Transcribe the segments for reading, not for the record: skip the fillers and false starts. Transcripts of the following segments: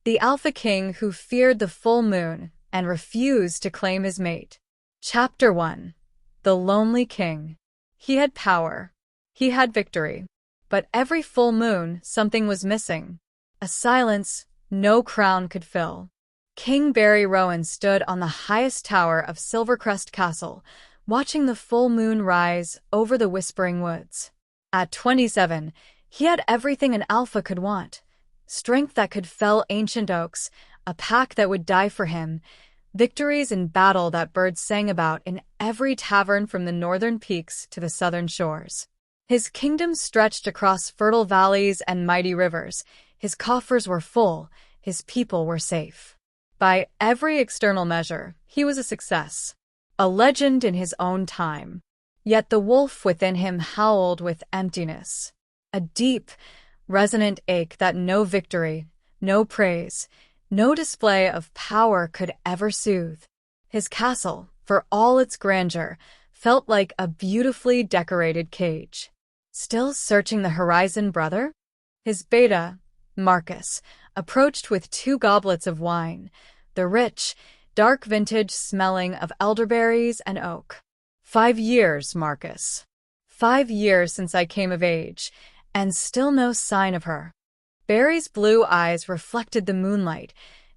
The Alpha King who feared the full moon and refused to claim his mate. Chapter 1. The Lonely King. He had power. He had victory. But every full moon, something was missing. A silence no crown could fill. King Bary Rowan stood on the highest tower of Silvercrest Castle, watching the full moon rise over the Whispering Woods. At 27, he had everything an alpha could want. Strength that could fell ancient oaks, a pack that would die for him, victories in battle that birds sang about in every tavern from the northern peaks to the southern shores. His kingdom stretched across fertile valleys and mighty rivers. His coffers were full, his people were safe. By every external measure, he was a success, a legend in his own time. Yet the wolf within him howled with emptiness, a deep, resonant ache that no victory, no praise, no display of power could ever soothe. His castle, for all its grandeur, felt like a beautifully decorated cage. Still searching the horizon, brother? His beta, Marcus, approached with 2 goblets of wine, the rich, dark vintage smelling of elderberries and oak. 5 years, Marcus. 5 years since I came of age, and still no sign of her. Bary's blue eyes reflected the moonlight,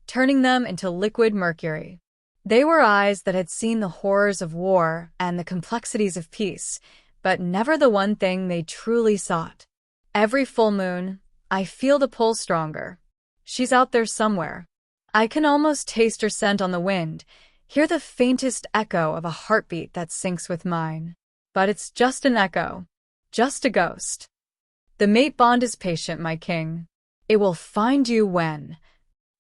turning them into liquid mercury. They were eyes that had seen the horrors of war and the complexities of peace, but never the one thing they truly sought. Every full moon, I feel the pull stronger. She's out there somewhere. I can almost taste her scent on the wind, hear the faintest echo of a heartbeat that syncs with mine. But it's just an echo, just a ghost. The mate bond is patient, my king. It will find you when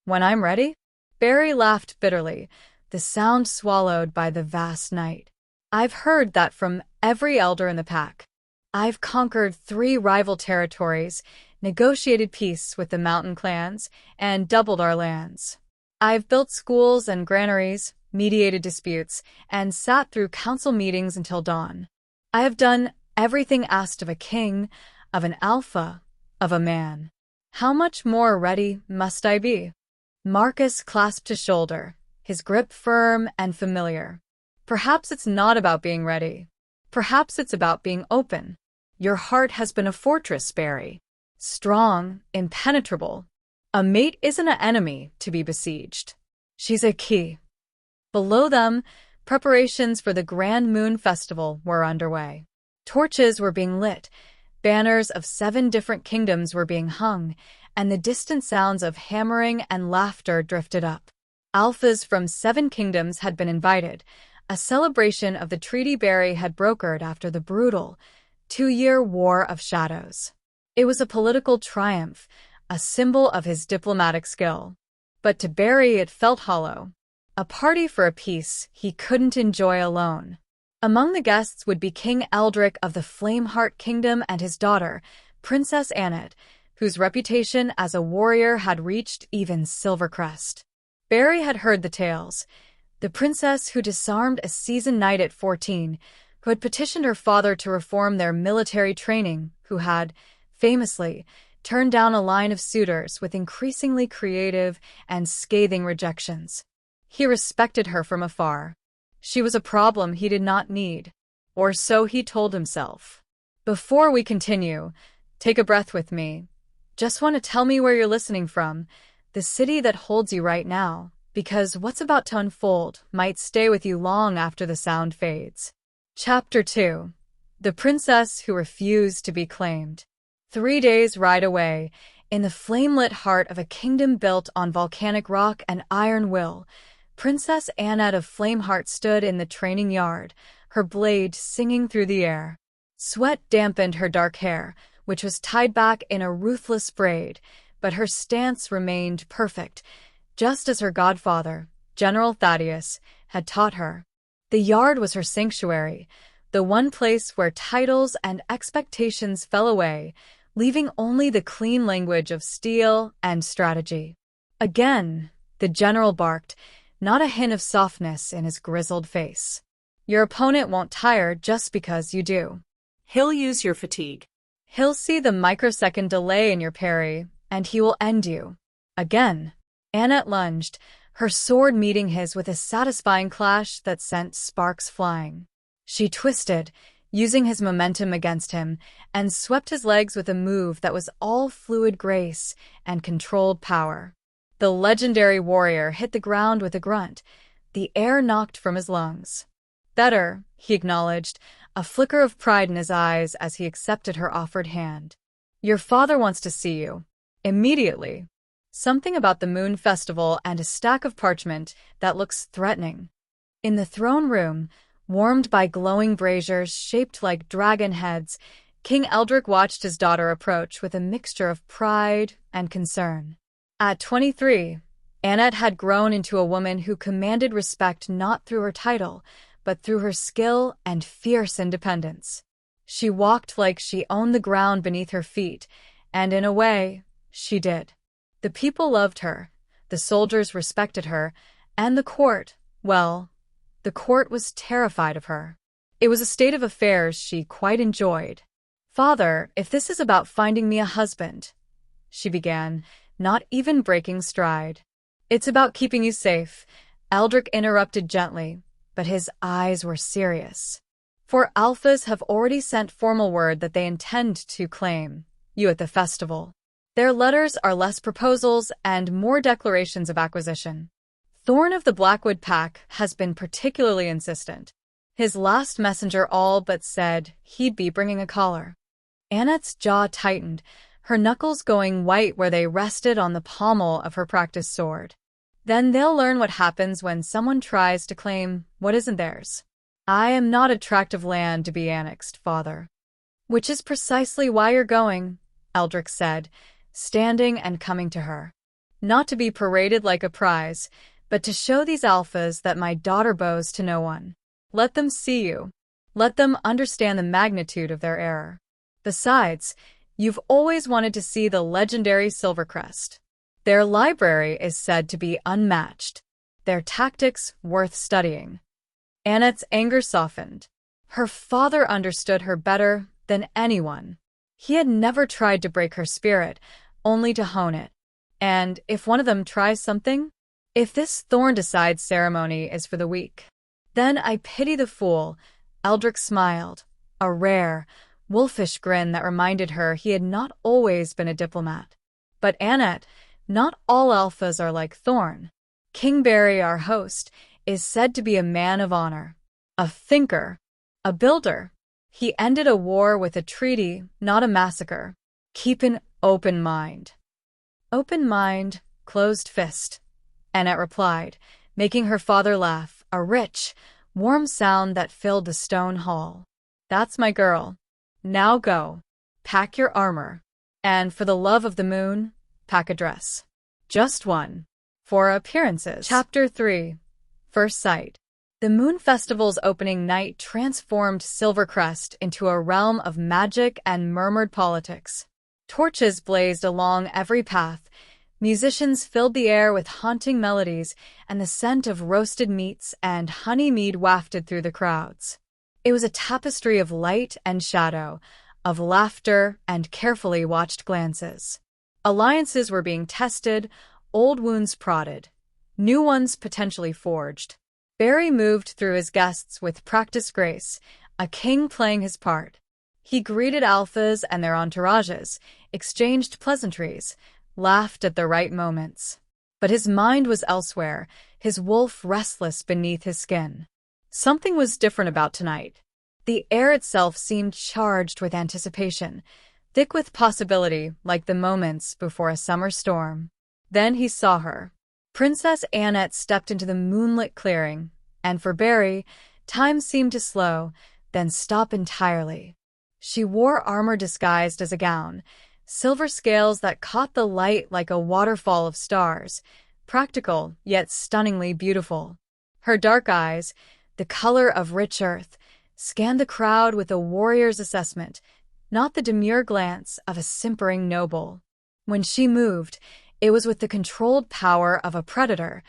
I'm ready? Bary laughed bitterly, the sound swallowed by the vast night. I've heard that from every elder in the pack. I've conquered 3 rival territories, negotiated peace with the mountain clans, and doubled our lands. I've built schools and granaries, mediated disputes, and sat through council meetings until dawn. I have done everything asked of a king, of an alpha, of a man. How much more ready must I be? Marcus clasped his shoulder, his grip firm and familiar. Perhaps it's not about being ready. Perhaps it's about being open. Your heart has been a fortress, Bary. Strong, impenetrable. A mate isn't an enemy to be besieged. She's a key. Below them, preparations for the Grand Moon Festival were underway. Torches were being lit, banners of 7 different kingdoms were being hung, and the distant sounds of hammering and laughter drifted up. Alphas from 7 kingdoms had been invited, a celebration of the treaty Bary had brokered after the brutal 2-year War of Shadows. It was a political triumph, a symbol of his diplomatic skill. But to Bary it felt hollow. A party for a peace he couldn't enjoy alone. Among the guests would be King Eldrick of the Flameheart Kingdom and his daughter, Princess Annet, whose reputation as a warrior had reached even Silvercrest. Bary had heard the tales. The princess who disarmed a seasoned knight at 14, who had petitioned her father to reform their military training, who had, famously, turned down a line of suitors with increasingly creative and scathing rejections. He respected her from afar. She was a problem he did not need, or so he told himself. Before we continue, take a breath with me. Just want to tell me where you're listening from, the city that holds you right now, because what's about to unfold might stay with you long after the sound fades. Chapter 2. The Princess Who Refused to be Claimed. 3 days' ride away, in the flame-lit heart of a kingdom built on volcanic rock and iron will, Princess Annet of Flameheart stood in the training yard, her blade singing through the air. Sweat dampened her dark hair, which was tied back in a ruthless braid, but her stance remained perfect, just as her godfather, General Thaddeus, had taught her. The yard was her sanctuary, the one place where titles and expectations fell away, leaving only the clean language of steel and strategy. Again, the general barked, not a hint of softness in his grizzled face. Your opponent won't tire just because you do. He'll use your fatigue. He'll see the microsecond delay in your parry, and he will end you. Again. Annet lunged, her sword meeting his with a satisfying clash that sent sparks flying. She twisted, using his momentum against him, and swept his legs with a move that was all fluid grace and controlled power. The legendary warrior hit the ground with a grunt, the air knocked from his lungs. Better, he acknowledged, a flicker of pride in his eyes as he accepted her offered hand. Your father wants to see you. Immediately. Something about the moon festival and a stack of parchment that looks threatening. In the throne room, warmed by glowing braziers shaped like dragon heads, King Eldrick watched his daughter approach with a mixture of pride and concern. At 23, Annet had grown into a woman who commanded respect not through her title, but through her skill and fierce independence. She walked like she owned the ground beneath her feet, and in a way, she did. The people loved her, the soldiers respected her, and the court, well, the court was terrified of her. It was a state of affairs she quite enjoyed. Father, if this is about finding me a husband, she began, not even breaking stride. It's about keeping you safe, Eldrick interrupted gently, but his eyes were serious. For alphas have already sent formal word that they intend to claim you at the festival. Their letters are less proposals and more declarations of acquisition. Thorn of the Blackwood Pack has been particularly insistent. His last messenger all but said he'd be bringing a collar. Annet's jaw tightened, her knuckles going white where they rested on the pommel of her practiced sword. Then they'll learn what happens when someone tries to claim what isn't theirs. I am not a tract of land to be annexed, father. Which is precisely why you're going, Eldrick said, standing and coming to her. Not to be paraded like a prize, but to show these alphas that my daughter bows to no one. Let them see you. Let them understand the magnitude of their error. Besides, you've always wanted to see the legendary Silvercrest. Their library is said to be unmatched. Their tactics worth studying. Annet's anger softened. Her father understood her better than anyone. He had never tried to break her spirit, only to hone it. And if one of them tries something, if this thorn decides ceremony is for the weak, then I pity the fool. Eldrick smiled, a rare, wolfish grin that reminded her he had not always been a diplomat. But Annet, not all alphas are like Thorn. King Bary, our host, is said to be a man of honor, a thinker, a builder. He ended a war with a treaty, not a massacre. Keep an open mind. Open mind, closed fist, Annet replied, making her father laugh, a rich, warm sound that filled the stone hall. That's my girl. Now go. Pack your armor. And for the love of the moon, pack a dress. Just one. For appearances. Chapter 3. First Sight. The Moon Festival's opening night transformed Silvercrest into a realm of magic and murmured politics. Torches blazed along every path, musicians filled the air with haunting melodies, and the scent of roasted meats and honey mead wafted through the crowds. It was a tapestry of light and shadow, of laughter and carefully watched glances. Alliances were being tested, old wounds prodded, new ones potentially forged. Bary moved through his guests with practiced grace, a king playing his part. He greeted alphas and their entourages, exchanged pleasantries, laughed at the right moments. But his mind was elsewhere, his wolf restless beneath his skin. Something was different about tonight. The air itself seemed charged with anticipation, thick with possibility like the moments before a summer storm. Then he saw her. Princess Annet stepped into the moonlit clearing, and for Bary, time seemed to slow, then stop entirely. She wore armor disguised as a gown, silver scales that caught the light like a waterfall of stars, practical yet stunningly beautiful. Her dark eyes, the color of rich earth, scanned the crowd with a warrior's assessment, not the demure glance of a simpering noble. When she moved, it was with the controlled power of a predator,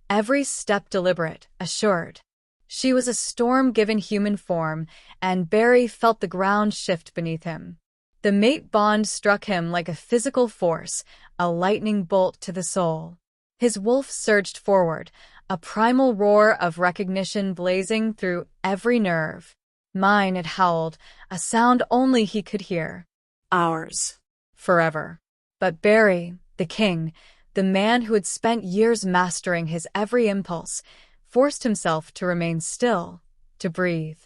every step deliberate, assured. She was a storm given human form, and Bary felt the ground shift beneath him. The mate bond struck him like a physical force, a lightning bolt to the soul. His wolf surged forward, a primal roar of recognition blazing through every nerve. Mine, it howled, a sound only he could hear. Ours. Forever. But Bary, the king, the man who had spent years mastering his every impulse, forced himself to remain still, to breathe.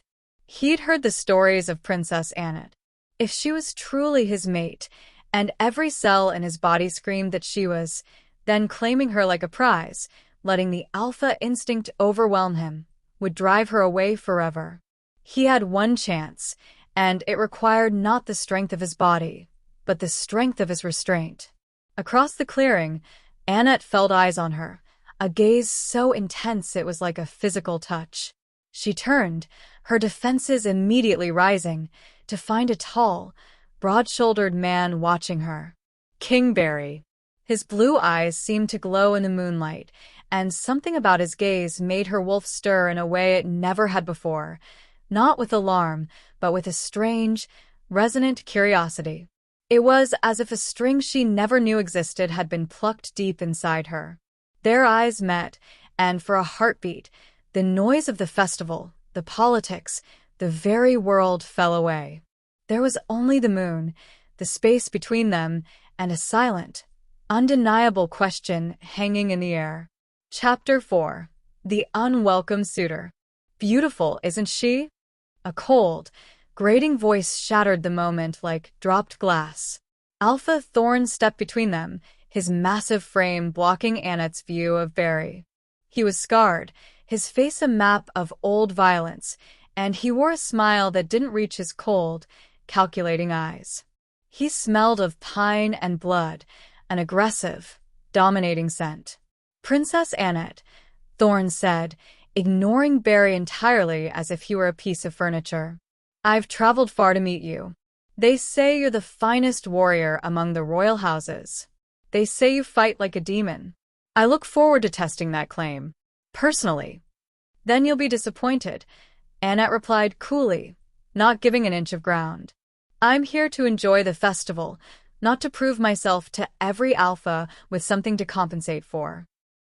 He'd heard the stories of Princess Annet. If she was truly his mate, and every cell in his body screamed that she was, then claiming her like a prize, letting the alpha instinct overwhelm him, would drive her away forever. He had one chance, and it required not the strength of his body, but the strength of his restraint. Across the clearing, Annet felt eyes on her, a gaze so intense it was like a physical touch. She turned, her defenses immediately rising, to find a tall, broad-shouldered man watching her. King Bary. His blue eyes seemed to glow in the moonlight, and something about his gaze made her wolf stir in a way it never had before, not with alarm, but with a strange, resonant curiosity. It was as if a string she never knew existed had been plucked deep inside her. Their eyes met, and for a heartbeat, the noise of the festival, the politics, the very world fell away. There was only the moon, the space between them, and a silent, undeniable question hanging in the air. Chapter 4. The Unwelcome Suitor. Beautiful, isn't she? A cold, grating voice shattered the moment like dropped glass. Alpha Thorn stepped between them, his massive frame blocking Annet's view of Bary. He was scarred, his face a map of old violence, and he wore a smile that didn't reach his cold, calculating eyes. He smelled of pine and blood, an aggressive, dominating scent. Princess Annet, Thorn said, ignoring Bary entirely as if he were a piece of furniture. I've traveled far to meet you. They say you're the finest warrior among the royal houses. They say you fight like a demon. I look forward to testing that claim. Personally. Then you'll be disappointed, Annet replied coolly, not giving an inch of ground. I'm here to enjoy the festival, not to prove myself to every alpha with something to compensate for.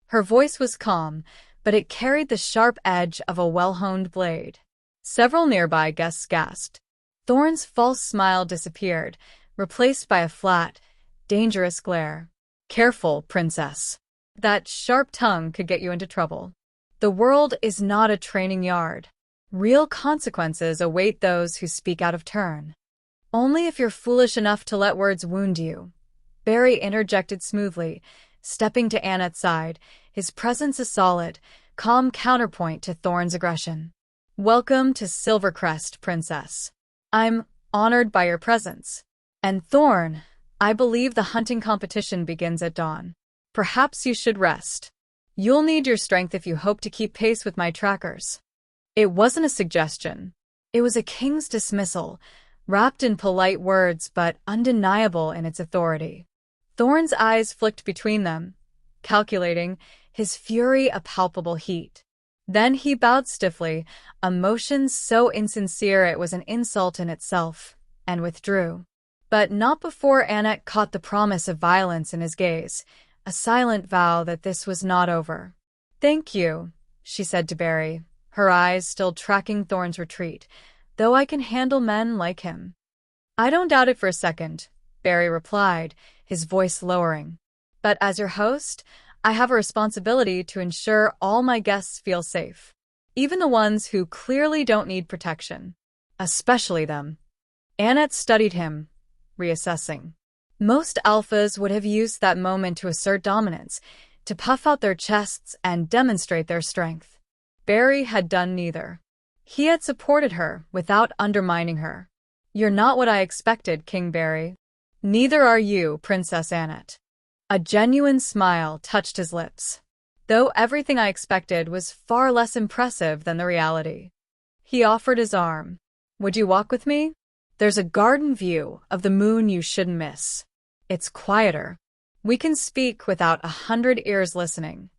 Her voice was calm, but it carried the sharp edge of a well-honed blade. Several nearby guests gasped. Thorn's false smile disappeared, replaced by a flat, dangerous glare. Careful, princess. That sharp tongue could get you into trouble. The world is not a training yard. Real consequences await those who speak out of turn. Only if you're foolish enough to let words wound you. Bary interjected smoothly, stepping to Annet's side, his presence a solid, calm counterpoint to Thorn's aggression. Welcome to Silvercrest, princess. I'm honored by your presence. And Thorn, I believe the hunting competition begins at dawn. Perhaps you should rest. You'll need your strength if you hope to keep pace with my trackers. It wasn't a suggestion. It was a king's dismissal, wrapped in polite words but undeniable in its authority. Thorn's eyes flicked between them, calculating, his fury a palpable heat. Then he bowed stiffly, a motion so insincere it was an insult in itself, and withdrew. But not before Annet caught the promise of violence in his gaze, a silent vow that this was not over. Thank you, she said to Bary, her eyes still tracking Thorn's retreat, though I can handle men like him. I don't doubt it for a second, Bary replied, his voice lowering. But as your host, I have a responsibility to ensure all my guests feel safe. Even the ones who clearly don't need protection. Especially them. Annet studied him, reassessing. Most alphas would have used that moment to assert dominance, to puff out their chests and demonstrate their strength. Bary had done neither. He had supported her without undermining her. You're not what I expected, King Bary. Neither are you, Princess Annet. A genuine smile touched his lips, though everything I expected was far less impressive than the reality. He offered his arm. Would you walk with me? There's a garden view of the moon you shouldn't miss. It's quieter. We can speak without 100 ears listening.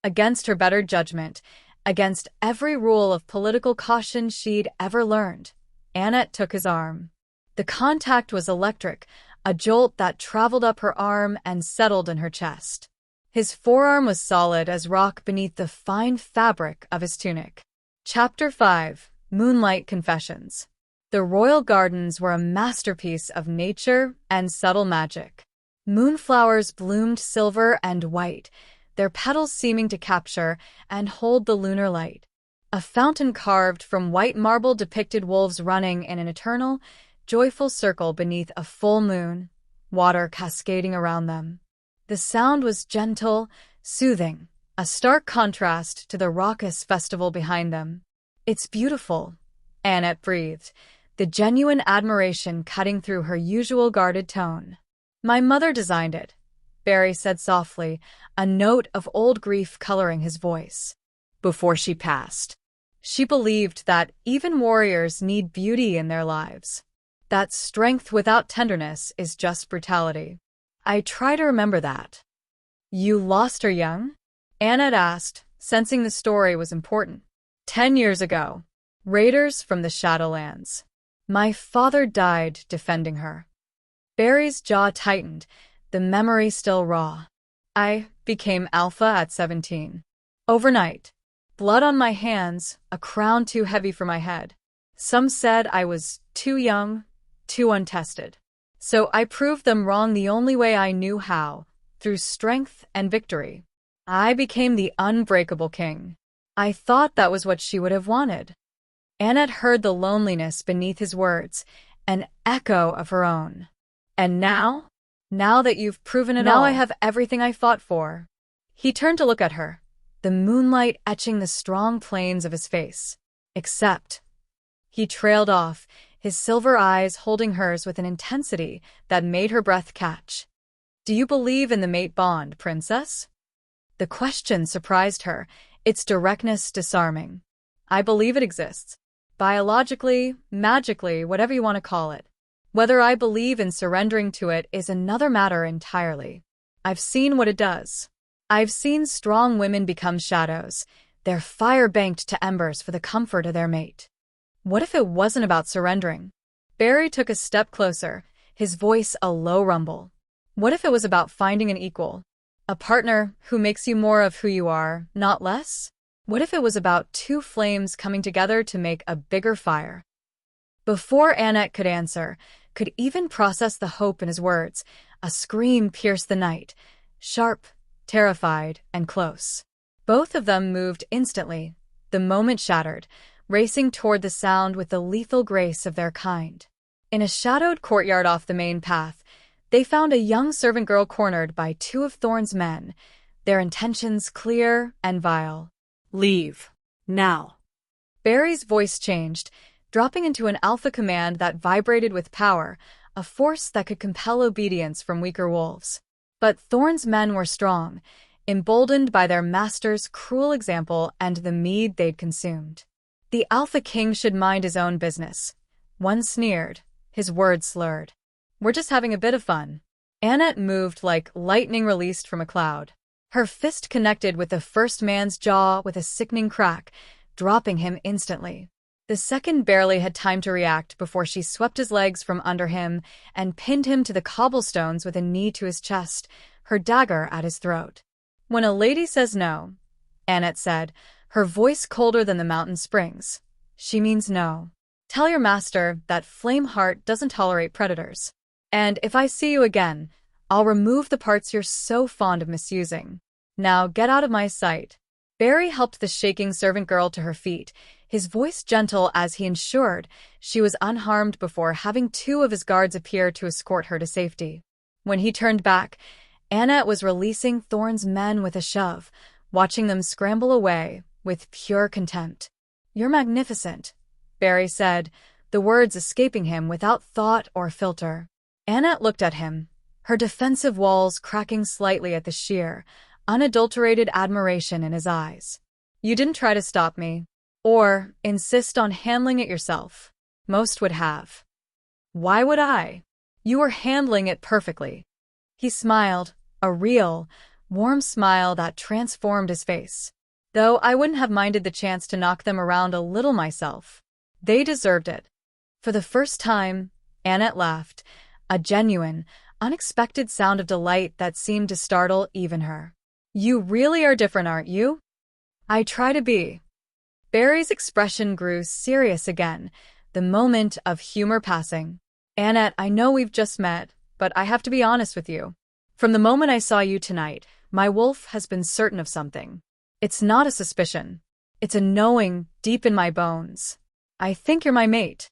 Against her better judgment, against every rule of political caution she'd ever learned, Annet took his arm. The contact was electric, a jolt that traveled up her arm and settled in her chest. His forearm was solid as rock beneath the fine fabric of his tunic. Chapter 5: Moonlight Confessions. The royal gardens were a masterpiece of nature and subtle magic. Moonflowers bloomed silver and white, their petals seeming to capture and hold the lunar light. A fountain carved from white marble depicted wolves running in an eternal, joyful circle beneath a full moon, water cascading around them. The sound was gentle, soothing, a stark contrast to the raucous festival behind them. "It's beautiful," Annet breathed, the genuine admiration cutting through her usual guarded tone. "My mother designed it," Bary said softly, a note of old grief coloring his voice. Before she passed. She believed that even warriors need beauty in their lives. That strength without tenderness is just brutality. I try to remember that. "You lost her young?" Annet asked, sensing the story was important. 10 years ago. Raiders from the Shadowlands. My father died defending her." Bary's jaw tightened, the memory still raw. "I became alpha at 17. Overnight. Blood on my hands, a crown too heavy for my head. Some said I was too young, too untested. So I proved them wrong the only way I knew how, through strength and victory. I became the unbreakable king. I thought that was what she would have wanted." Annet heard the loneliness beneath his words, an echo of her own. "And now? Now that you've proven it all, now I have everything I fought for." He turned to look at her, the moonlight etching the strong planes of his face. "Except." He trailed off, his silver eyes holding hers with an intensity that made her breath catch. "Do you believe in the mate bond, princess?" The question surprised her, its directness disarming. "I believe it exists. Biologically, magically, whatever you want to call it. Whether I believe in surrendering to it is another matter entirely. I've seen what it does. I've seen strong women become shadows, their fire banked to embers for the comfort of their mate. What if it wasn't about surrendering?" Bary took a step closer, his voice a low rumble. "What if it was about finding an equal? A partner who makes you more of who you are, not less? What if it was about two flames coming together to make a bigger fire?" Before Annet could answer, could even process the hope in his words, a scream pierced the night, sharp, terrified, and close. Both of them moved instantly, the moment shattered, racing toward the sound with the lethal grace of their kind. In a shadowed courtyard off the main path, they found a young servant girl cornered by two of Thorn's men, their intentions clear and vile. "Leave. Now." Bary's voice changed, dropping into an alpha command that vibrated with power, a force that could compel obedience from weaker wolves. But Thorn's men were strong, emboldened by their master's cruel example and the mead they'd consumed. The Alpha King should mind his own business. One sneered, his words slurred. "We're just having a bit of fun." Annet moved like lightning released from a cloud. Her fist connected with the first man's jaw with a sickening crack, dropping him instantly. The second barely had time to react before she swept his legs from under him and pinned him to the cobblestones with a knee to his chest, her dagger at his throat. "When a lady says no," Annet said, her voice colder than the mountain springs, "she means no. Tell your master that Flame Heart doesn't tolerate predators. And if I see you again, I'll remove the parts you're so fond of misusing. Now get out of my sight." Bary helped the shaking servant girl to her feet, his voice gentle as he ensured she was unharmed before having two of his guards appear to escort her to safety. When he turned back, Annet was releasing Thorn's men with a shove, watching them scramble away with pure contempt. "You're magnificent," Bary said, the words escaping him without thought or filter. Annet looked at him, her defensive walls cracking slightly at the sheer, unadulterated admiration in his eyes. "You didn't try to stop me, or insist on handling it yourself. Most would have. Why would I? You were handling it perfectly." He smiled, a real, warm smile that transformed his face. "Though I wouldn't have minded the chance to knock them around a little myself. They deserved it." For the first time, Annet laughed, a genuine, unexpected sound of delight that seemed to startle even her. You really are different, aren't you? I try to be. Bary's expression grew serious again, the moment of humor passing. Annet, I know we've just met, but I have to be honest with you. From the moment I saw you tonight, my wolf has been certain of something. It's not a suspicion. It's a knowing deep in my bones. I think you're my mate.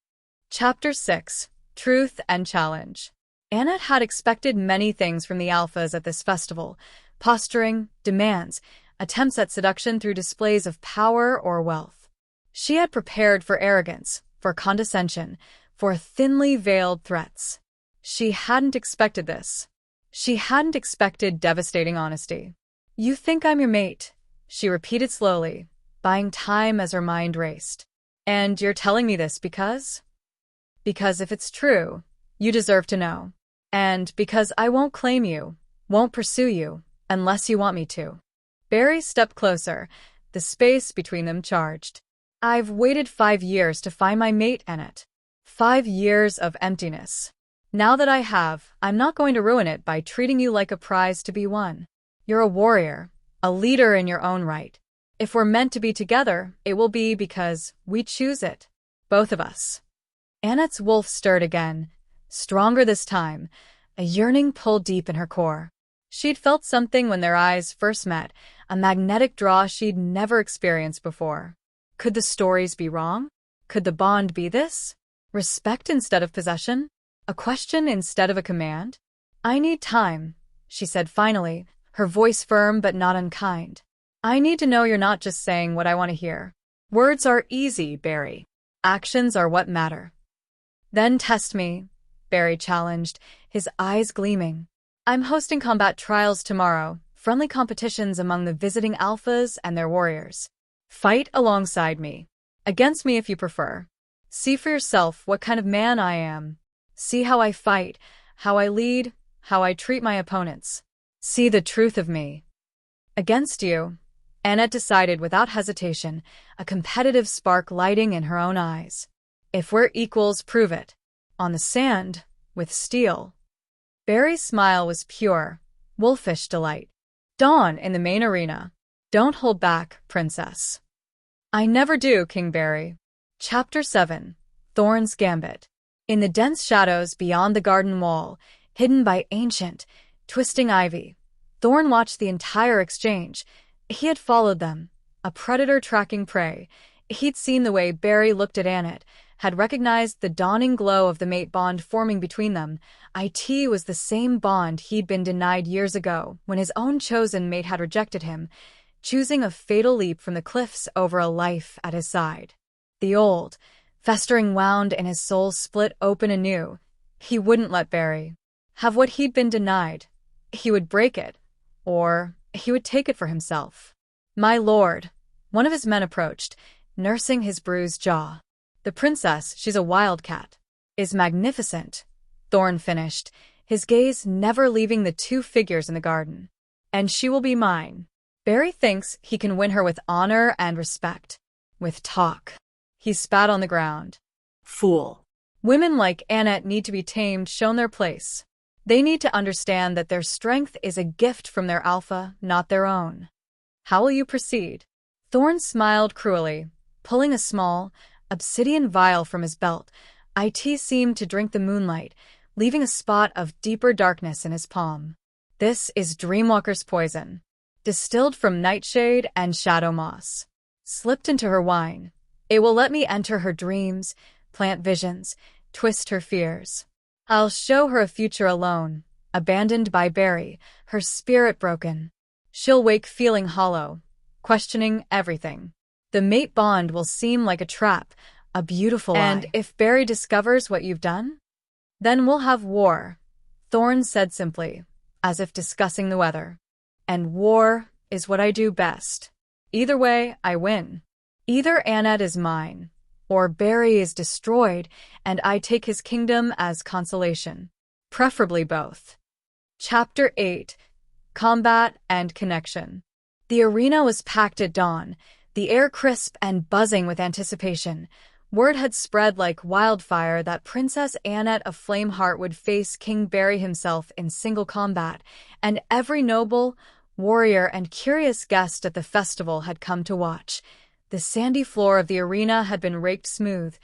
Chapter 6: Truth and Challenge. Annet had expected many things from the alphas at this festival: posturing, demands, attempts at seduction through displays of power or wealth. She had prepared for arrogance, for condescension, for thinly veiled threats. She hadn't expected this. She hadn't expected devastating honesty. You think I'm your mate, she repeated slowly, buying time as her mind raced. And you're telling me this because? Because if it's true, you deserve to know. And because I won't claim you, won't pursue you, unless you want me to. Bary stepped closer, the space between them charged. I've waited 5 years to find my mate, Annet. 5 years of emptiness. Now that I have, I'm not going to ruin it by treating you like a prize to be won. You're a warrior, a leader in your own right. If we're meant to be together, it will be because we choose it. Both of us. Annet's wolf stirred again, stronger this time, a yearning pulled deep in her core. She'd felt something when their eyes first met, a magnetic draw she'd never experienced before. Could the stories be wrong? Could the bond be this? Respect instead of possession? A question instead of a command? I need time, she said finally, her voice firm but not unkind. I need to know you're not just saying what I want to hear. Words are easy, Bary. Actions are what matter. Then test me, Bary challenged, his eyes gleaming. I'm hosting combat trials tomorrow, friendly competitions among the visiting alphas and their warriors. Fight alongside me. Against me if you prefer. See for yourself what kind of man I am. See how I fight, how I lead, how I treat my opponents. See the truth of me. Against you, Annet decided without hesitation, a competitive spark lighting in her own eyes. If we're equals, prove it. On the sand, with steel. Bary's smile was pure, wolfish delight. Dawn in the main arena. Don't hold back, princess. I never do, King Bary. Chapter 7: Thorn's Gambit. In the dense shadows beyond the garden wall, hidden by ancient, twisting ivy, Thorn watched the entire exchange. He had followed them, a predator tracking prey. He'd seen the way Bary looked at Annet, had recognized the dawning glow of the mate bond forming between them. It was the same bond he'd been denied years ago, when his own chosen mate had rejected him, choosing a fatal leap from the cliffs over a life at his side. The old, festering wound in his soul split open anew. He wouldn't let Bary have what he'd been denied. He would break it, or he would take it for himself. My lord, one of his men approached, nursing his bruised jaw. The princess, she's a wildcat, is magnificent, Thorn finished, his gaze never leaving the two figures in the garden. And she will be mine. Bary thinks he can win her with honor and respect. With talk. He spat on the ground. Fool. Women like Annet need to be tamed, shown their place. They need to understand that their strength is a gift from their alpha, not their own. How will you proceed? Thorn smiled cruelly, pulling a small, obsidian vial from his belt. It seemed to drink the moonlight, leaving a spot of deeper darkness in his palm. This is Dreamwalker's poison, distilled from nightshade and shadow moss. Slipped into her wine. It will let me enter her dreams, plant visions, twist her fears. I'll show her a future alone, abandoned by Bary, her spirit broken. She'll wake feeling hollow, questioning everything. The mate bond will seem like a trap, a beautiful lie. And if Bary discovers what you've done, then we'll have war, Thorn said simply, as if discussing the weather. And war is what I do best. Either way, I win. Either Annet is mine, or Bary is destroyed, and I take his kingdom as consolation. Preferably both. Chapter 8: Combat and Connection. The arena was packed at dawn, the air crisp and buzzing with anticipation. Word had spread like wildfire that Princess Annet of Flameheart would face King Bary himself in single combat, and every noble, warrior, and curious guest at the festival had come to watch. The sandy floor of the arena had been raked smooth,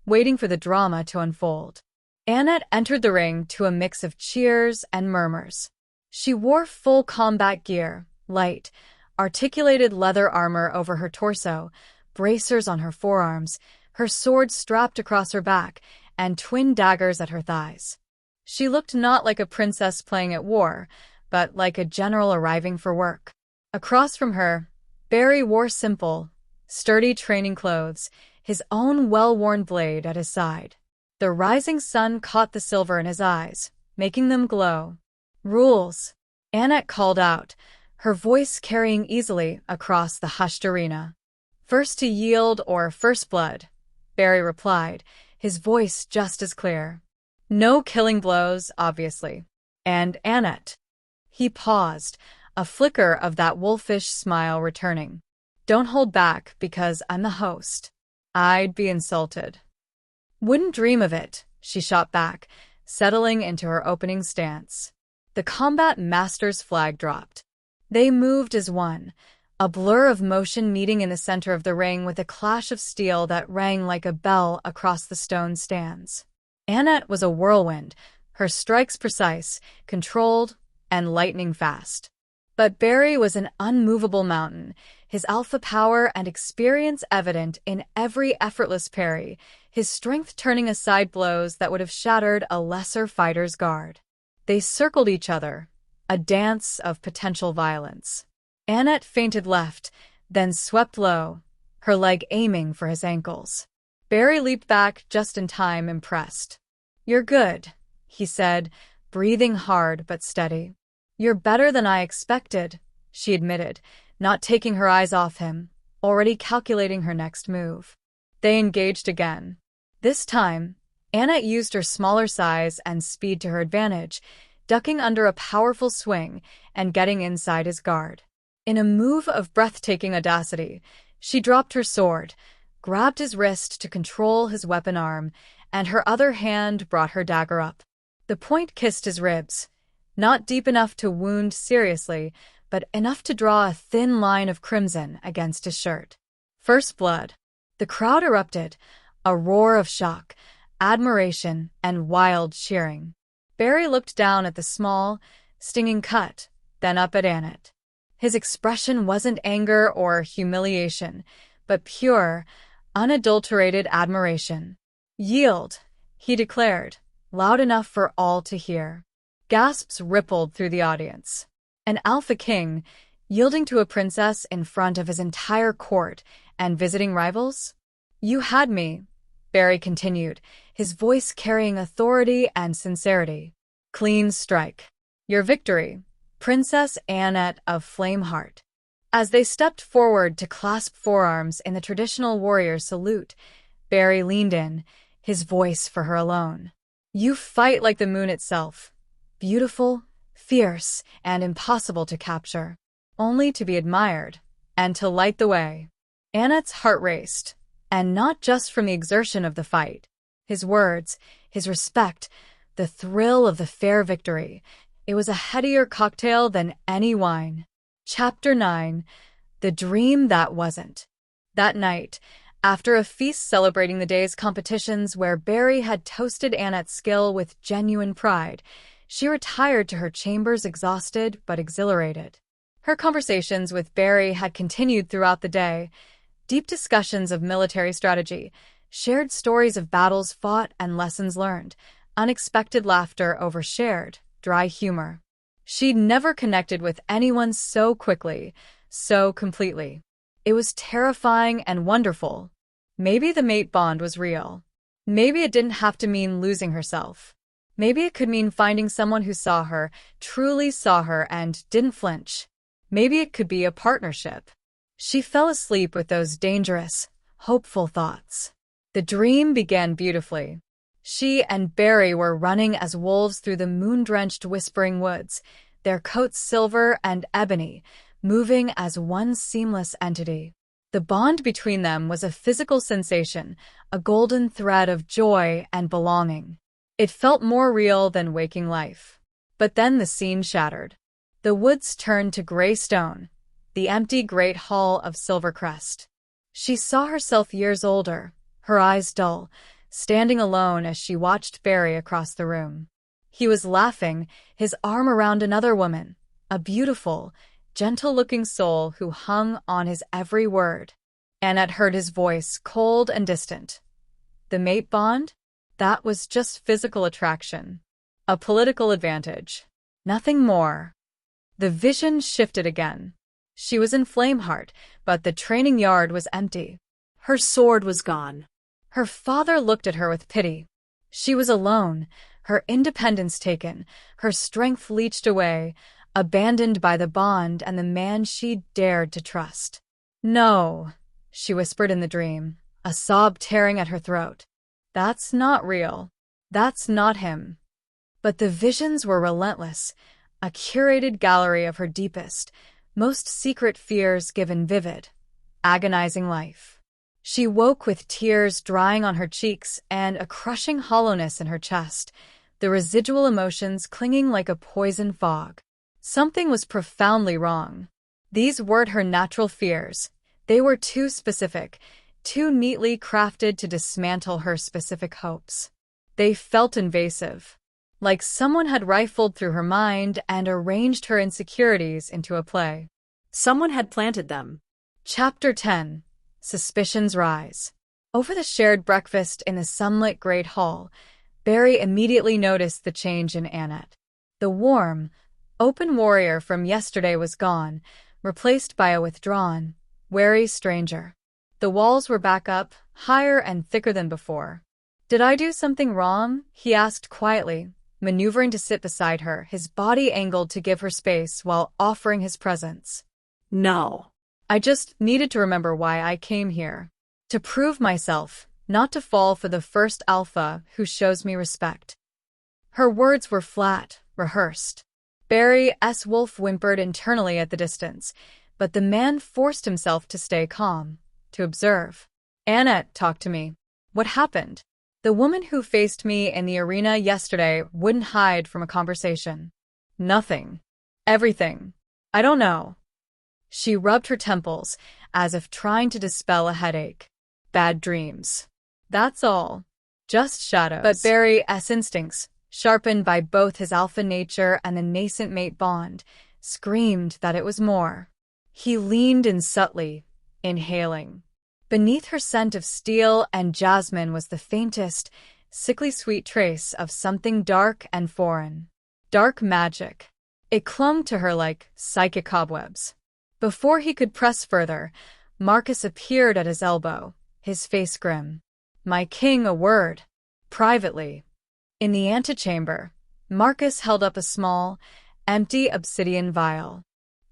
waiting for the drama to unfold. Annet entered the ring to a mix of cheers and murmurs. She wore full combat gear, light, articulated leather armor over her torso, bracers on her forearms, her sword strapped across her back, and twin daggers at her thighs. She looked not like a princess playing at war, but like a general arriving for work. Across from her, Bary wore simple, sturdy training clothes, his own well-worn blade at his side. The rising sun caught the silver in his eyes, making them glow. "Rules," Annet called out, her voice carrying easily across the hushed arena. "First to yield or first blood," Bary replied, his voice just as clear. "No killing blows, obviously. And Annet." He paused, a flicker of that wolfish smile returning. "Don't hold back because I'm the host. I'd be insulted." "Wouldn't dream of it," she shot back, settling into her opening stance. The combat master's flag dropped. They moved as one, a blur of motion meeting in the center of the ring with a clash of steel that rang like a bell across the stone stands. Annet was a whirlwind, her strikes precise, controlled, and lightning fast. But Bary was an unmovable mountain, his alpha power and experience evident in every effortless parry, his strength turning aside blows that would have shattered a lesser fighter's guard. They circled each other, a dance of potential violence. Annet feinted left, then swept low, her leg aiming for his ankles. Bary leaped back just in time, impressed. "You're good," he said, breathing hard but steady. "You're better than I expected," she admitted, not taking her eyes off him, already calculating her next move. They engaged again. This time, Annet used her smaller size and speed to her advantage, ducking under a powerful swing and getting inside his guard. In a move of breathtaking audacity, she dropped her sword, grabbed his wrist to control his weapon arm, and her other hand brought her dagger up. The point kissed his ribs, not deep enough to wound seriously, but enough to draw a thin line of crimson against his shirt. First blood. The crowd erupted, a roar of shock, admiration, and wild cheering. Bary looked down at the small, stinging cut, then up at Annet. His expression wasn't anger or humiliation, but pure, unadulterated admiration. "Yield," he declared, loud enough for all to hear. Gasps rippled through the audience. An alpha king, yielding to a princess in front of his entire court and visiting rivals? "You had me," Bary continued, his voice carrying authority and sincerity. "Clean strike. Your victory, Princess Annet of Flameheart." As they stepped forward to clasp forearms in the traditional warrior salute, Bary leaned in, his voice for her alone. "You fight like the moon itself. Beautiful, fierce, and impossible to capture. Only to be admired, and to light the way." Annet's heart raced, and not just from the exertion of the fight. His words, his respect, the thrill of the fair victory. It was a headier cocktail than any wine. Chapter 9. The Dream That Wasn't. That night, after a feast celebrating the day's competitions where Bary had toasted Annet's skill with genuine pride, she retired to her chambers exhausted but exhilarated. Her conversations with Bary had continued throughout the day, deep discussions of military strategy, shared stories of battles fought and lessons learned, unexpected laughter over shared, dry humor. She'd never connected with anyone so quickly, so completely. It was terrifying and wonderful. Maybe the mate bond was real. Maybe it didn't have to mean losing herself. Maybe it could mean finding someone who saw her, truly saw her, and didn't flinch. Maybe it could be a partnership. She fell asleep with those dangerous, hopeful thoughts. The dream began beautifully. She and Bary were running as wolves through the moon-drenched whispering woods, their coats silver and ebony, moving as one seamless entity. The bond between them was a physical sensation, a golden thread of joy and belonging. It felt more real than waking life. But then the scene shattered. The woods turned to gray stone, the empty great hall of Silvercrest. She saw herself years older, her eyes dull, standing alone as she watched Bary across the room. He was laughing, his arm around another woman, a beautiful, gentle-looking soul who hung on his every word. Annet heard his voice, cold and distant. The mate bond? That was just physical attraction. A political advantage. Nothing more. The vision shifted again. She was in Flameheart, but the training yard was empty. Her sword was gone. Her father looked at her with pity. She was alone, her independence taken, her strength leached away, abandoned by the bond and the man she dared to trust. No, she whispered in the dream, a sob tearing at her throat. That's not real. That's not him. But the visions were relentless, a curated gallery of her deepest, most secret fears given vivid, agonizing life. She woke with tears drying on her cheeks and a crushing hollowness in her chest, the residual emotions clinging like a poison fog. Something was profoundly wrong. These weren't her natural fears. They were too specific, too neatly crafted to dismantle her specific hopes. They felt invasive, like someone had rifled through her mind and arranged her insecurities into a play. Someone had planted them. Chapter 10. Suspicions Rise. Over the shared breakfast in the sunlit great hall, Bary immediately noticed the change in Annet. The warm, open warrior from yesterday was gone, replaced by a withdrawn, wary stranger. The walls were back up, higher and thicker than before. "Did I do something wrong?" he asked quietly, maneuvering to sit beside her, his body angled to give her space while offering his presence. No. "I just needed to remember why I came here. To prove myself, not to fall for the first alpha who shows me respect." Her words were flat, rehearsed. Bary's wolf whimpered internally at the distance, but the man forced himself to stay calm, to observe. "Annet, talk to me. What happened?" The woman who faced me in the arena yesterday wouldn't hide from a conversation. "Nothing. Everything. I don't know." She rubbed her temples, as if trying to dispel a headache. "Bad dreams. That's all. Just shadows." But Bary's instincts, sharpened by both his alpha nature and the nascent mate bond, screamed that it was more. He leaned in subtly, inhaling. Beneath her scent of steel and jasmine was the faintest, sickly sweet trace of something dark and foreign. Dark magic. It clung to her like psychic cobwebs. Before he could press further, Marcus appeared at his elbow, his face grim. "My king, a word." Privately. In the antechamber, Marcus held up a small, empty obsidian vial.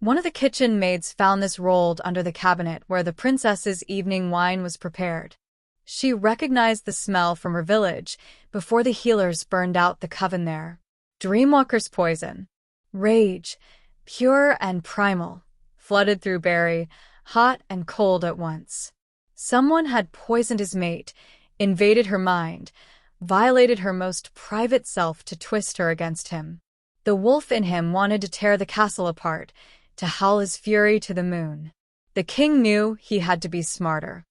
One of the kitchen maids found this rolled under the cabinet where the princess's evening wine was prepared. She recognized the smell from her village before the healers burned out the coven there. Dreamwalker's poison. Rage, pure and primal, flooded through Bary, hot and cold at once. Someone had poisoned his mate, invaded her mind, violated her most private self to twist her against him. The wolf in him wanted to tear the castle apart, to howl his fury to the moon. The king knew he had to be smarter.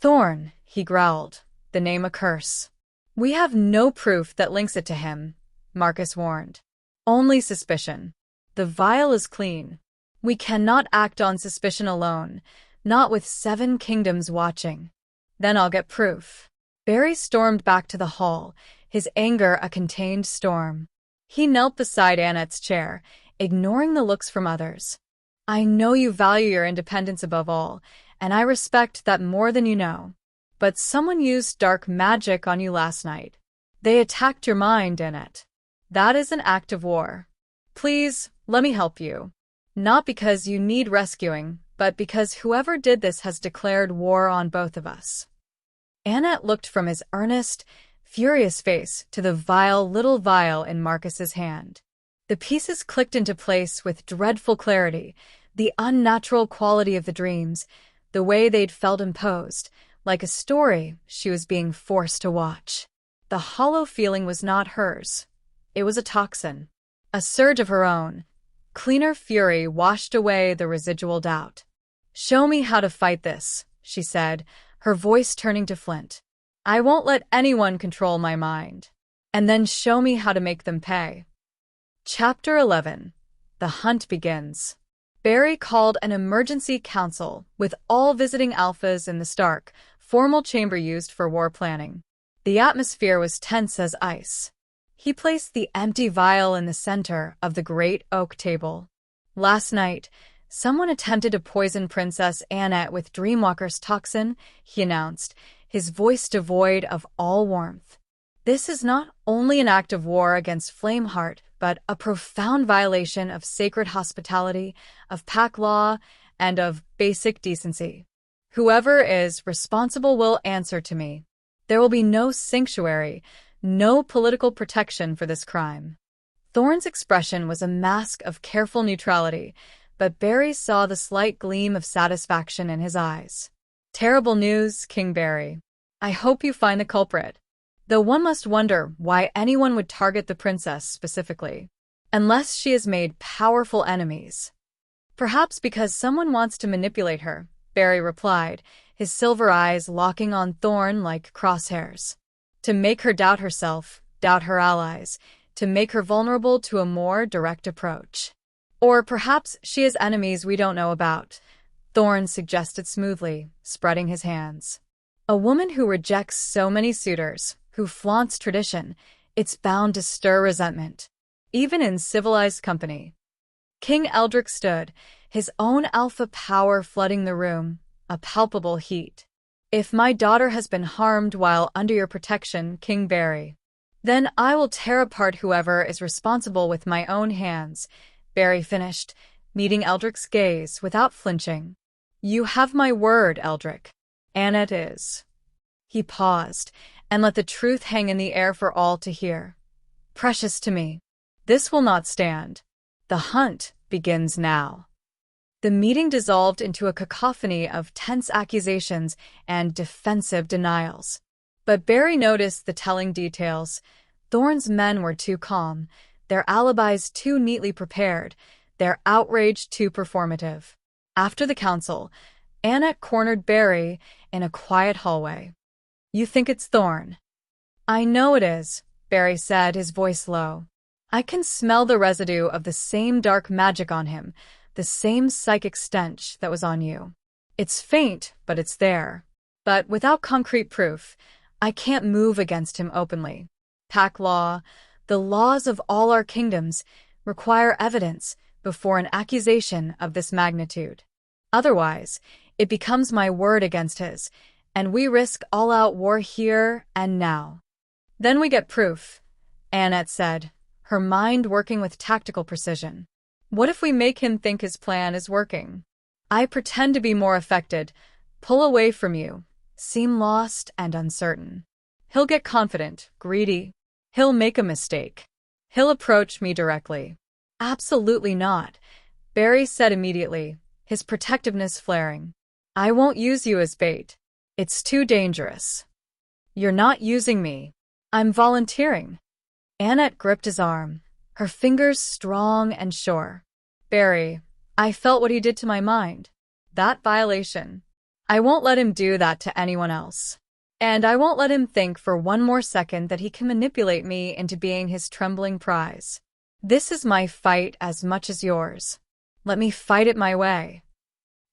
"Thorn," he growled, "the name a curse." "We have no proof that links it to him," Marcus warned. "Only suspicion. The vial is clean. We cannot act on suspicion alone, not with 7 kingdoms watching. Then I'll get proof." Bary stormed back to the hall, his anger a contained storm. He knelt beside Annet's chair, ignoring the looks from others. "I know you value your independence above all, and I respect that more than you know. But someone used dark magic on you last night. They attacked your mind, Annet. That is an act of war. Please, let me help you. Not because you need rescuing, but because whoever did this has declared war on both of us." Annet looked from his earnest, furious face to the vile little vial in Marcus's hand. The pieces clicked into place with dreadful clarity, the unnatural quality of the dreams, the way they'd felt imposed, like a story she was being forced to watch. The hollow feeling was not hers. It was a toxin, a surge of her own, Cleaner fury washed away the residual doubt. "Show me how to fight this," she said, her voice turning to flint. "I won't let anyone control my mind. And then show me how to make them pay." Chapter 11. The Hunt Begins. Bary called an emergency council with all visiting alphas in the Stark, formal chamber used for war planning. The atmosphere was tense as ice. He placed the empty vial in the center of the great oak table. "Last night, someone attempted to poison Princess Annet with Dreamwalker's toxin," he announced, his voice devoid of all warmth. "This is not only an act of war against Flameheart, but a profound violation of sacred hospitality, of pack law, and of basic decency. Whoever is responsible will answer to me. There will be no sanctuary, no political protection for this crime." Thorn's expression was a mask of careful neutrality, but Bary saw the slight gleam of satisfaction in his eyes. "Terrible news, King Bary. I hope you find the culprit. Though one must wonder why anyone would target the princess specifically, unless she has made powerful enemies. Perhaps because someone wants to manipulate her," Bary replied, his silver eyes locking on Thorn like crosshairs. "To make her doubt herself, doubt her allies, to make her vulnerable to a more direct approach. Or perhaps she has enemies we don't know about," Thorn suggested smoothly, spreading his hands. "A woman who rejects so many suitors, who flaunts tradition, it's bound to stir resentment, even in civilized company." King Eldrick stood, his own alpha power flooding the room, a palpable heat. "If my daughter has been harmed while under your protection, King Bary, then I will tear apart whoever is responsible with my own hands," Bary finished, meeting Eldrick's gaze without flinching. "You have my word, Eldrick. Annet is." He paused, and let the truth hang in the air for all to hear. "Precious to me. This will not stand. The hunt begins now." The meeting dissolved into a cacophony of tense accusations and defensive denials. But Bary noticed the telling details. Thorn's men were too calm, their alibis too neatly prepared, their outrage too performative. After the council, Annet cornered Bary in a quiet hallway. "You think it's Thorn?" "I know it is," Bary said, his voice low. "I can smell the residue of the same dark magic on him, the same psychic stench that was on you. It's faint, but it's there. But without concrete proof, I can't move against him openly. Pack law, the laws of all our kingdoms, require evidence before an accusation of this magnitude. Otherwise, it becomes my word against his, and we risk all-out war here and now." "Then we get proof," Annet said, her mind working with tactical precision. "What if we make him think his plan is working? I pretend to be more affected, pull away from you, seem lost and uncertain. He'll get confident, greedy. He'll make a mistake. He'll approach me directly." "Absolutely not," Bary said immediately, his protectiveness flaring. "I won't use you as bait. It's too dangerous." "You're not using me. I'm volunteering." Annet gripped his arm, her fingers strong and sure. "Bary, I felt what he did to my mind. That violation. I won't let him do that to anyone else. And I won't let him think for one more second that he can manipulate me into being his trembling prize. This is my fight as much as yours. Let me fight it my way."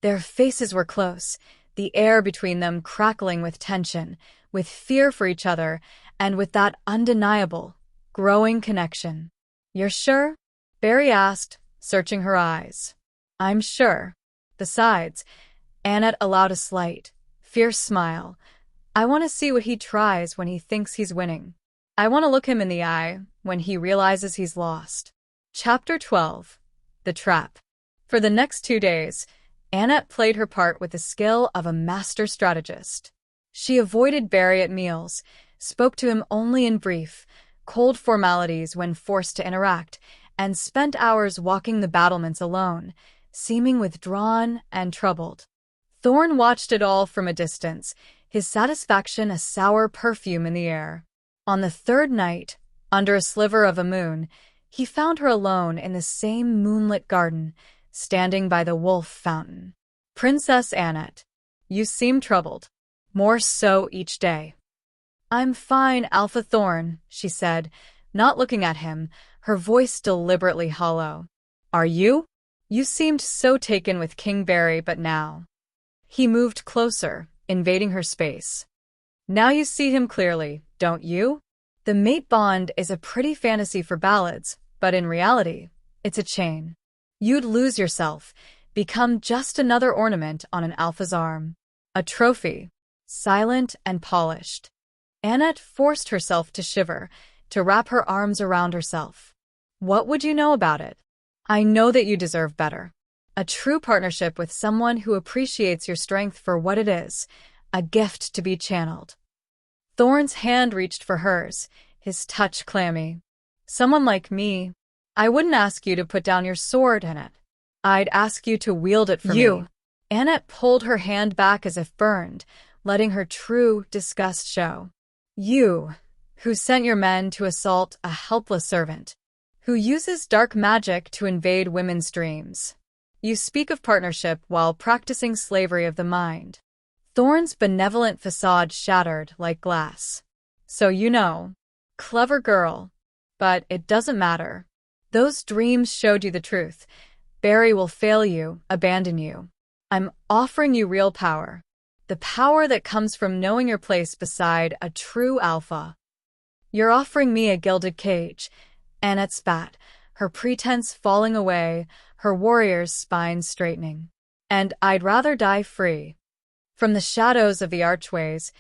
Their faces were close, the air between them crackling with tension, with fear for each other, and with that undeniable, growing connection. "You're sure?" Bary asked, searching her eyes. "I'm sure. Besides," Annet allowed a slight, fierce smile, "I want to see what he tries when he thinks he's winning. I want to look him in the eye when he realizes he's lost." Chapter 12. The Trap. For the next 2 days, Annet played her part with the skill of a master strategist. She avoided Bary at meals, spoke to him only in brief, cold formalities when forced to interact, and spent hours walking the battlements alone, seeming withdrawn and troubled. Thorn watched it all from a distance, his satisfaction a sour perfume in the air. On the third night, under a sliver of a moon, He found her alone in the same moonlit garden, standing by the wolf fountain. "Princess Annet, you seem troubled. More so each day." "I'm fine, Alpha Thorn," she said, not looking at him, her voice deliberately hollow. "Are you? You seemed so taken with King Bary, but now—" He moved closer, invading her space. "Now you see him clearly, don't you? The mate bond is a pretty fantasy for ballads, but in reality, it's a chain. You'd lose yourself, become just another ornament on an alpha's arm. A trophy, silent and polished." Annet forced herself to shiver, to wrap her arms around herself. "What would you know about it? I know that you deserve better. A true partnership with someone who appreciates your strength for what it is, a gift to be channeled." Thorn's hand reached for hers, his touch clammy. "Someone like me, I wouldn't ask you to put down your sword, Annet. I'd ask you to wield it for me." Annet pulled her hand back as if burned, letting her true disgust show. "You, who sent your men to assault a helpless servant, who uses dark magic to invade women's dreams. You speak of partnership while practicing slavery of the mind." Thorn's benevolent facade shattered like glass. "So you know. Clever girl. But it doesn't matter. Those dreams showed you the truth. Bary will fail you, abandon you. I'm offering you real power. The power that comes from knowing your place beside a true alpha." "You're offering me a gilded cage." Annet spat, her pretense falling away, her warrior's spine straightening. "And I'd rather die free." From the shadows of the archways,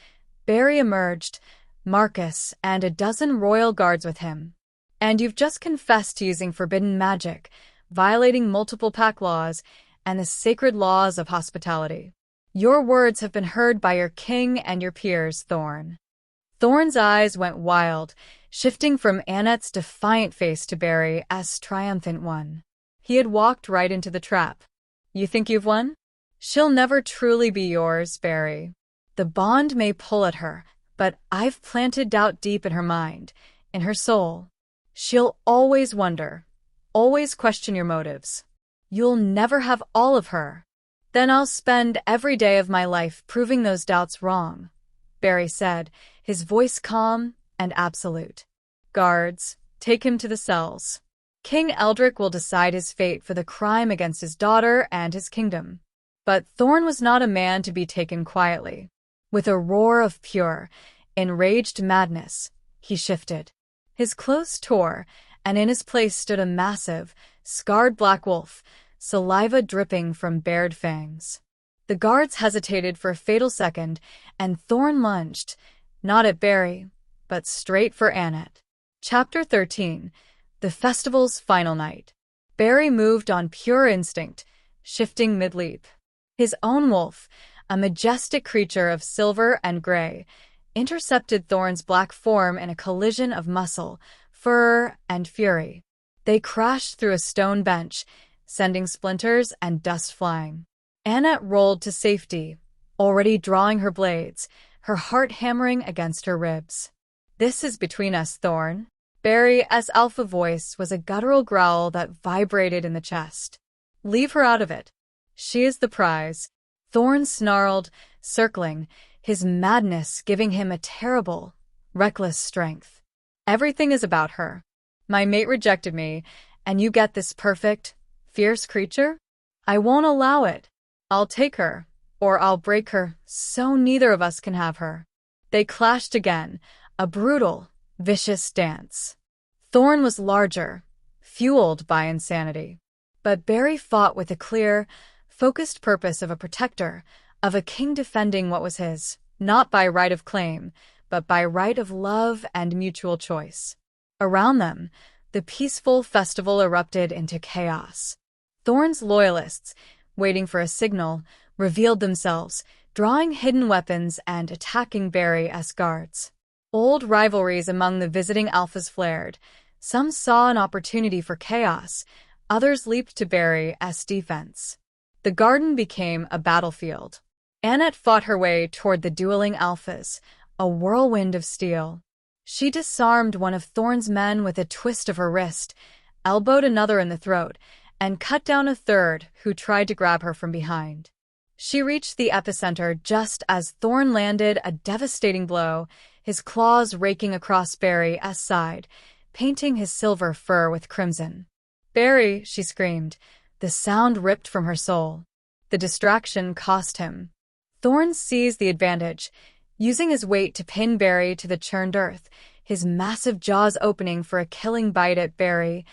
Bary emerged, Marcus and a dozen royal guards with him. "And you've just confessed to using forbidden magic, violating multiple pact laws, and the sacred laws of hospitality. Your words have been heard by your king and your peers, Thorn." Thorn's eyes went wild, shifting from Annet's defiant face to Bary as triumphant one. He had walked right into the trap. "You think you've won? She'll never truly be yours, Bary. The bond may pull at her, but I've planted doubt deep in her mind, in her soul. She'll always wonder, always question your motives. You'll never have all of her. Then I'll spend every day of my life proving those doubts wrong," Bary said, his voice calm and absolute. "Guards, take him to the cells. King Eldrick will decide his fate for the crime against his daughter and his kingdom." But Thorn was not a man to be taken quietly. With a roar of pure, enraged madness, he shifted. His clothes tore, and in his place stood a massive, scarred black wolf, saliva dripping from bared fangs. The guards hesitated for a fatal second, and Thorn lunged, not at Bary, but straight for Annet. Chapter 13. The festival's final night. Bary moved on pure instinct, shifting mid-leap. His own wolf, a majestic creature of silver and gray, intercepted Thorn's black form in a collision of muscle, fur, and fury. They crashed through a stone bench, sending splinters and dust flying. Annet rolled to safety, already drawing her blades, her heart hammering against her ribs. "This is between us, Thorn." Bary's alpha voice was a guttural growl that vibrated in the chest. "Leave her out of it. She is the prize." Thorn snarled, circling, his madness giving him a terrible, reckless strength. "Everything is about her. My mate rejected me, and you get this perfect, fierce creature? I won't allow it. I'll take her, or I'll break her, so neither of us can have her." They clashed again, a brutal, vicious dance. Thorn was larger, fueled by insanity. But Bary fought with a clear, focused purpose of a protector, of a king defending what was his, not by right of claim, but by right of love and mutual choice. Around them, the peaceful festival erupted into chaos. Thorn's loyalists, waiting for a signal, revealed themselves, drawing hidden weapons and attacking Bary as guards. Old rivalries among the visiting alphas flared. Some saw an opportunity for chaos, others leaped to Bary as defense. The garden became a battlefield. Annet fought her way toward the dueling alphas, a whirlwind of steel. She disarmed one of Thorn's men with a twist of her wrist, elbowed another in the throat, and cut down a third who tried to grab her from behind. She reached the epicenter just as Thorn landed a devastating blow, his claws raking across Bary's side, painting his silver fur with crimson. "Bary!" she screamed. The sound ripped from her soul. The distraction cost him. Thorn seized the advantage, using his weight to pin Bary to the churned earth, his massive jaws opening for a killing bite at Bary's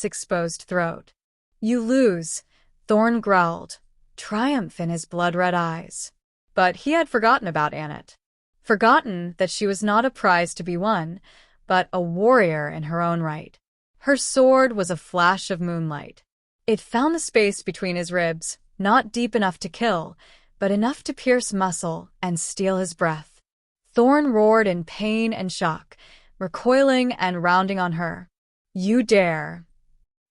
exposed throat. "You lose," Thorn growled, triumph in his blood-red eyes. But he had forgotten about Annet. Forgotten that she was not a prize to be won, but a warrior in her own right. Her sword was a flash of moonlight. It found the space between his ribs, not deep enough to kill, but enough to pierce muscle and steal his breath. Thorn roared in pain and shock, recoiling and rounding on her. "You dare."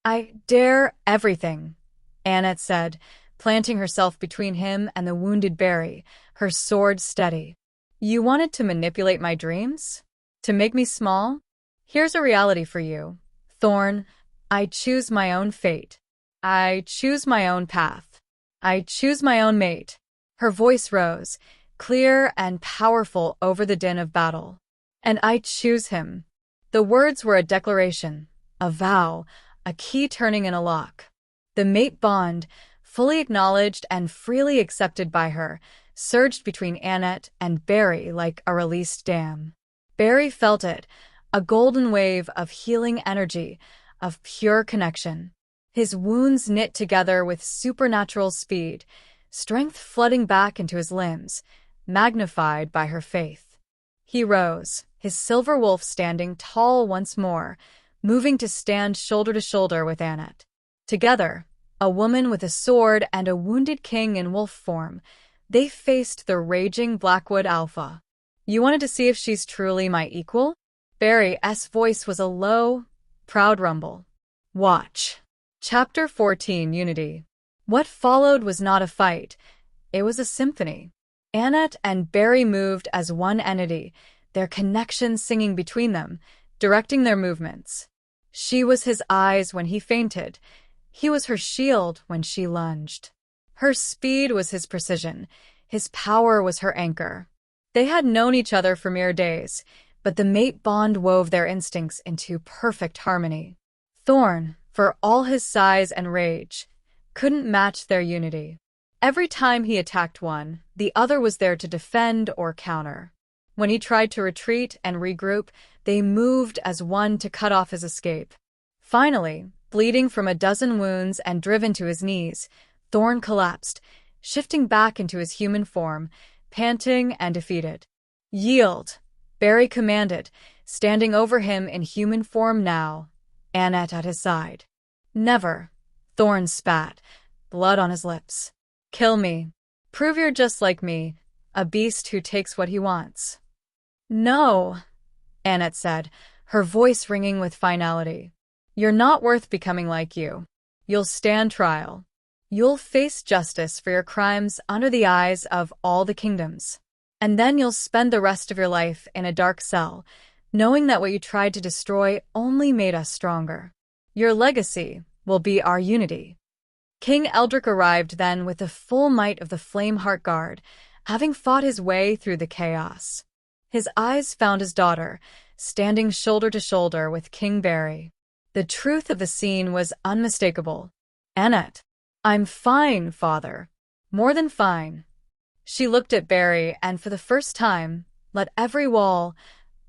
"I dare everything," Annet said, planting herself between him and the wounded Bary, her sword steady. "You wanted to manipulate my dreams? To make me small? Here's a reality for you, Thorn. I choose my own fate. I choose my own path. I choose my own mate." Her voice rose, clear and powerful over the din of battle. "And I choose him." The words were a declaration, a vow, a key turning in a lock. The mate bond, fully acknowledged and freely accepted by her, surged between Annet and Bary like a released dam. Bary felt it, a golden wave of healing energy, of pure connection. His wounds knit together with supernatural speed, strength flooding back into his limbs, magnified by her faith. He rose, his silver wolf standing tall once more, moving to stand shoulder to shoulder with Annet. Together, a woman with a sword and a wounded king in wolf form, they faced the raging Blackwood Alpha. "You wanted to see if she's truly my equal?" Bary's voice was a low, proud rumble. "Watch." Chapter 14, Unity. What followed was not a fight. It was a symphony. Annet and Bary moved as one entity, their connection singing between them, directing their movements. She was his eyes when he fainted. He was her shield when she lunged. Her speed was his precision. His power was her anchor. They had known each other for mere days, but the mate bond wove their instincts into perfect harmony. Thorn, for all his size and rage, couldn't match their unity. Every time he attacked one, the other was there to defend or counter. When he tried to retreat and regroup, they moved as one to cut off his escape. Finally, bleeding from a dozen wounds and driven to his knees, Thorn collapsed, shifting back into his human form, panting and defeated. "Yield," Bary commanded, standing over him in human form now, Annet at his side. "Never," Thorn spat, blood on his lips. "Kill me. Prove you're just like me, a beast who takes what he wants." "No," Annet said, her voice ringing with finality. "You're not worth becoming like you. You'll stand trial. You'll face justice for your crimes under the eyes of all the kingdoms. And then you'll spend the rest of your life in a dark cell, knowing that what you tried to destroy only made us stronger. Your legacy will be our unity." King Eldrick arrived then with the full might of the Flameheart Guard, having fought his way through the chaos. His eyes found his daughter, standing shoulder to shoulder with King Bary. The truth of the scene was unmistakable. "Annet." "I'm fine, father. More than fine." She looked at Bary and for the first time let every wall,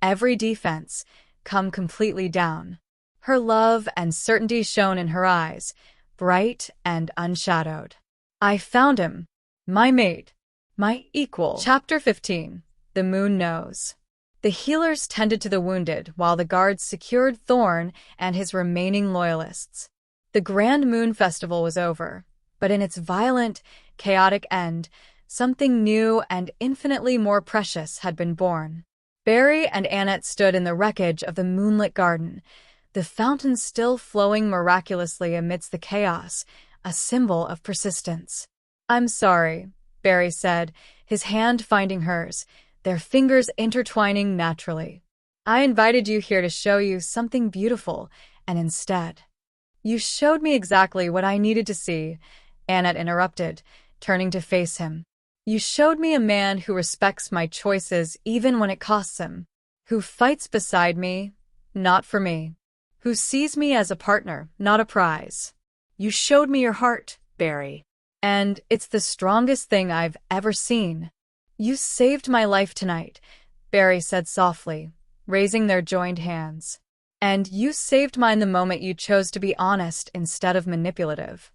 every defense, come completely down. Her love and certainty shone in her eyes, bright and unshadowed. "I found him. My mate. My equal." Chapter 15. The Moon Knows. The healers tended to the wounded while the guards secured Thorn and his remaining loyalists. The Grand Moon Festival was over, but in its violent, chaotic end, something new and infinitely more precious had been born. Bary and Annet stood in the wreckage of the moonlit garden, the fountain still flowing miraculously amidst the chaos, a symbol of persistence. "I'm sorry," Bary said, his hand finding hers, their fingers intertwining naturally. "I invited you here to show you something beautiful, and instead, You showed me exactly what I needed to see, Annet interrupted, turning to face him. You showed me a man who respects my choices even when it costs him, who fights beside me, not for me, who sees me as a partner, not a prize. You showed me your heart, Bary. And it's the strongest thing I've ever seen. You saved my life tonight, Bary said softly, raising their joined hands. And you saved mine the moment you chose to be honest instead of manipulative.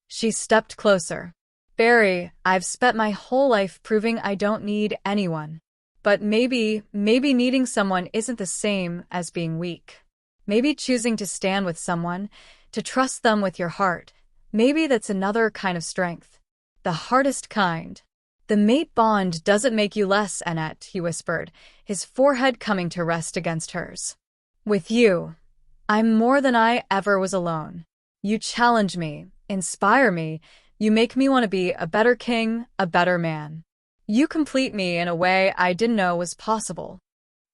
She stepped closer. Bary, I've spent my whole life proving I don't need anyone. But maybe needing someone isn't the same as being weak. Maybe choosing to stand with someone, to trust them with your heart, maybe that's another kind of strength. The hardest kind. The mate bond doesn't make you less, Annet, he whispered, his forehead coming to rest against hers. With you, I'm more than I ever was alone. You challenge me, inspire me, you make me want to be a better king, a better man. You complete me in a way I didn't know was possible.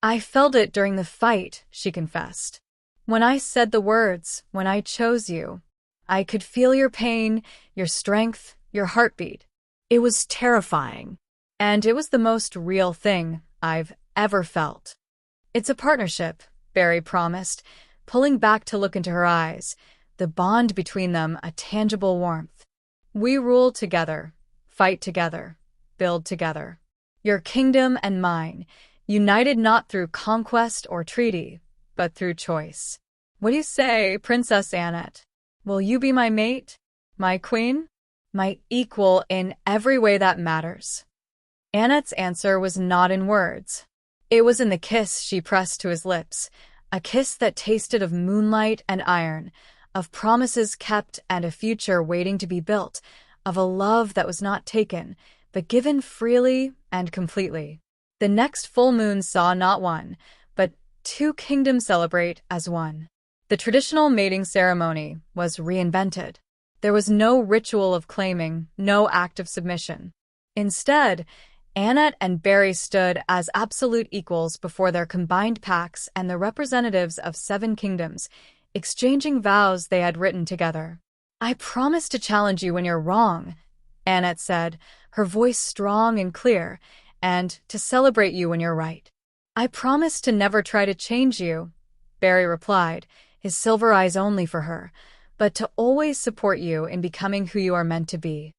I felt it during the fight, she confessed. When I said the words, when I chose you, I could feel your pain, your strength, your heartbeat. It was terrifying. And it was the most real thing I've ever felt. It's a partnership, Bary promised, pulling back to look into her eyes, the bond between them a tangible warmth. We rule together, fight together, build together. Your kingdom and mine, united not through conquest or treaty, but through choice. What do you say, Princess Annet? Will you be my mate? My queen? My equal in every way that matters? Annet's answer was not in words. It was in the kiss she pressed to his lips, a kiss that tasted of moonlight and iron, of promises kept and a future waiting to be built, of a love that was not taken, but given freely and completely. The next full moon saw not one, but two kingdoms celebrate as one. The traditional mating ceremony was reinvented. There was no ritual of claiming, no act of submission. Instead, Annet and Bary stood as absolute equals before their combined packs and the representatives of 7 kingdoms, exchanging vows they had written together. I promise to challenge you when you're wrong, Annet said, her voice strong and clear, and to celebrate you when you're right. I promise to never try to change you, Bary replied, his silver eyes only for her, but to always support you in becoming who you are meant to be.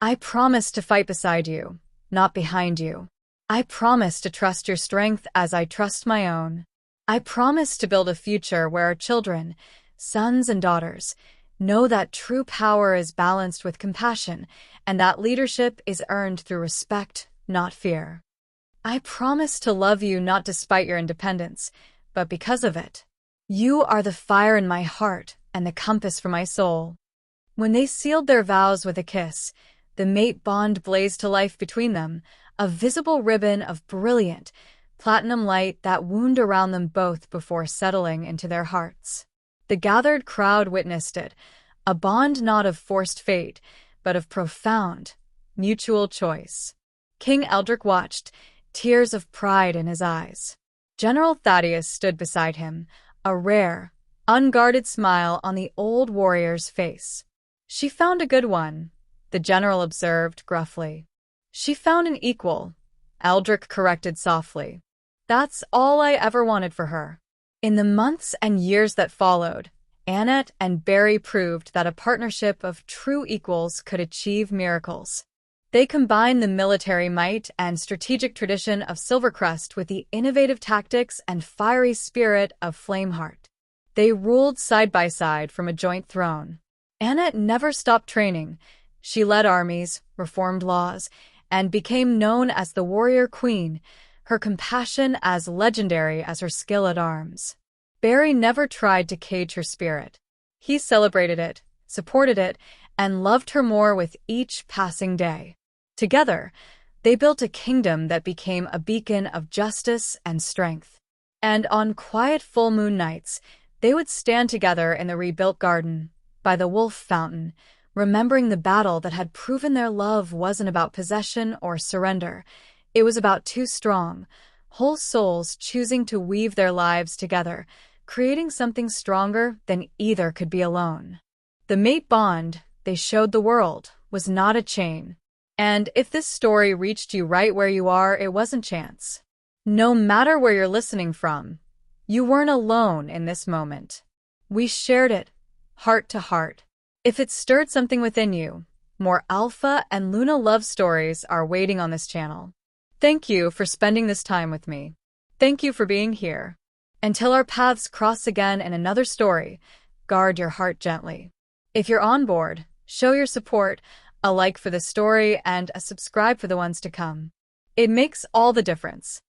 I promise to fight beside you, not behind you. I promise to trust your strength as I trust my own. I promise to build a future where our children, sons and daughters, know that true power is balanced with compassion and that leadership is earned through respect, not fear. I promise to love you not despite your independence, but because of it. You are the fire in my heart and the compass for my soul. When they sealed their vows with a kiss, the mate bond blazed to life between them, a visible ribbon of brilliant, platinum light that wound around them both before settling into their hearts. The gathered crowd witnessed it, a bond not of forced fate, but of profound, mutual choice. King Eldrick watched, tears of pride in his eyes. General Thaddeus stood beside him, a rare, unguarded smile on the old warrior's face. She found a good one, the general observed gruffly. She found an equal, Eldrick corrected softly. That's all I ever wanted for her. In the months and years that followed, Annet and Bary proved that a partnership of true equals could achieve miracles. They combined the military might and strategic tradition of Silvercrest with the innovative tactics and fiery spirit of Flameheart. They ruled side by side from a joint throne. Annet never stopped training. She led armies, reformed laws, and became known as the Warrior Queen, her compassion as legendary as her skill at arms. Bary never tried to cage her spirit. He celebrated it, supported it, and loved her more with each passing day. Together, they built a kingdom that became a beacon of justice and strength. And on quiet full moon nights, they would stand together in the rebuilt garden, by the wolf fountain, remembering the battle that had proven their love wasn't about possession or surrender. It was about two strong, whole souls choosing to weave their lives together, creating something stronger than either could be alone. The mate bond they showed the world was not a chain. And if this story reached you right where you are, it wasn't chance. No matter where you're listening from, you weren't alone in this moment. We shared it, heart to heart. If it stirred something within you, more Alpha and Luna love stories are waiting on this channel. Thank you for spending this time with me. Thank you for being here. Until our paths cross again in another story, guard your heart gently. If you're on board, show your support, a like for the story and a subscribe for the ones to come. It makes all the difference.